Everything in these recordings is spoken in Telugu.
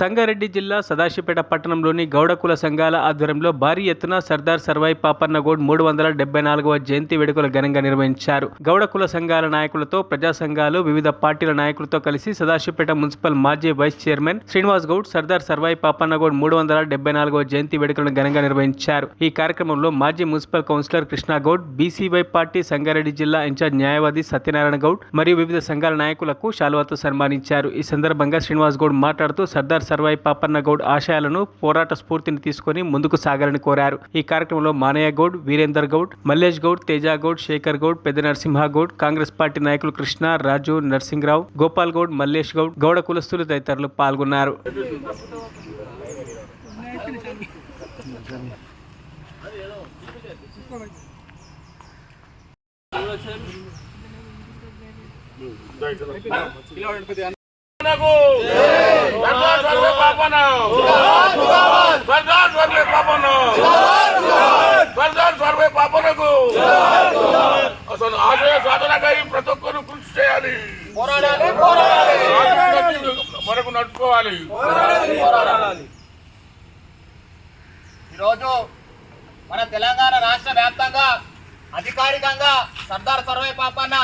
సంగారెడ్డి జిల్లా సదాశివపేట పట్టణంలోని గౌడ కుల సంఘాల ఆధ్వర్యంలో భారీ ఎత్తున సర్దార్ సర్వాయి పాపన్న గౌడ్ 374వ జయంతి వేడుకలు ఘనంగా నిర్వహించారు. గౌడ కుల సంఘాల నాయకులతో, ప్రజా సంఘాలు, వివిధ పార్టీల నాయకులతో కలిసి సదాశివపేట మున్సిపల్ మాజీ వైస్ చైర్మన్ శ్రీనివాస్ గౌడ్ సర్దార్ సర్వాయి పాపన్న గౌడ్ 374వ జయంతి వేడుకలను ఘనంగా నిర్వహించారు. ఈ కార్యక్రమంలో మాజీ municipal councillor Krishna Goud, BCY party Sangareddy జిల్లా ఇన్ఛార్జ్ న్యాయవాది సత్యనారాయణ గౌడ్ మరియు వివిధ సంఘాల నాయకులకు శాలువాతో సన్మానించారు. ఈ సందర్భంగా శ్రీనివాస్ గౌడ్ మాట్లాడుతూ సర్దార్ సర్వాయి పాపన్న గౌడ్ ఆశయాలను, పోరాట స్ఫూర్తిని తీసుకుని ముందుకు సాగాలని కోరారు. ఈ కార్యక్రమంలో మానయ్య గౌడ్, వీరేందర్ గౌడ్, మల్లేష్ గౌడ్, తేజ గౌడ్, శేఖర్ గౌడ్, పెద్ద నరసింహ గౌడ్, కాంగ్రెస్ పార్టీ నాయకులు కృష్ణ, రాజు, నర్సింగ్రావు, గోపాల్ గౌడ్, మల్లేష్ గౌడ్, గౌడ కులస్తులు తదితరులు పాల్గొన్నారు. అసలు ఆశయ సాధనకై ప్రతి ఒక్కరు కృషి చేయాలి, మనకు నడుచుకోవాలి. ఈరోజు మన తెలంగాణ రాష్ట్ర వ్యాప్తంగా అధికారికంగా సర్దార్ సర్వాయి పాపన్న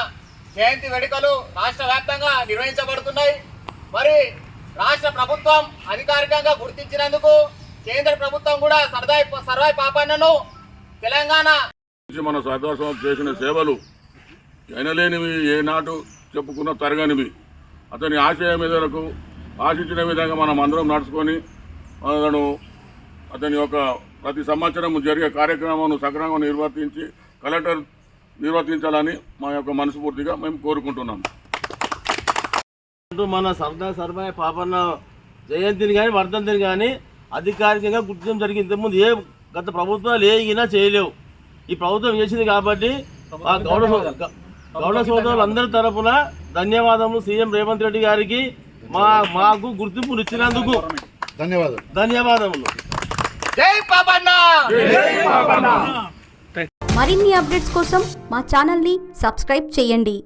జయంతి వేడుకలు రాష్ట్ర వ్యాప్తంగా నిర్వహించబడుతున్నాయి. మరి రాష్ట్ర ప్రభుత్వం అధికారికంగా గుర్తించినందుకు కేంద్ర ప్రభుత్వం కూడా సర్వాయి పాపన్నను తెలంగాణ మన సర్దార్ సాహెబ్ చేసిన సేవలు ఎనలేనివి, ఏనాడు చెప్పుకున్న తరగనివి. అతని ఆశయ మేరకు ఆశించిన విధంగా మనం అందరం నడుచుకొని అతని యొక్క ప్రతి సంవత్సరం జరిగే కార్యక్రమాలను సక్రమంగా నిర్వర్తించి కలెక్టర్ నిర్వర్తించాలని మా యొక్క మనస్ఫూర్తిగా మేము కోరుకుంటున్నాం. మన సర్దార్ సర్వాయి పాపన్న జయంతిని కానీ వర్ధంతిని కానీ అధికారికంగా గుర్తించడం జరిగింది. ఇంతకుముందు ఏ గత ప్రభుత్వాలు ఏగినా చేయలేవు. ఈ ప్రభుత్వం చేసింది కాబట్టి ఆ గౌడ సోదరులందరి తరఫున ధన్యవాదములు. సీఎం రేవంత్ రెడ్డి గారికి మాకు గుర్తింపులు ఇచ్చినందుకు ధన్యవాదములు. జై పాపన్న. మరిన్ని అప్డేట్స్ కోసం మా ఛానల్ని సబ్స్క్రైబ్ చేయండి.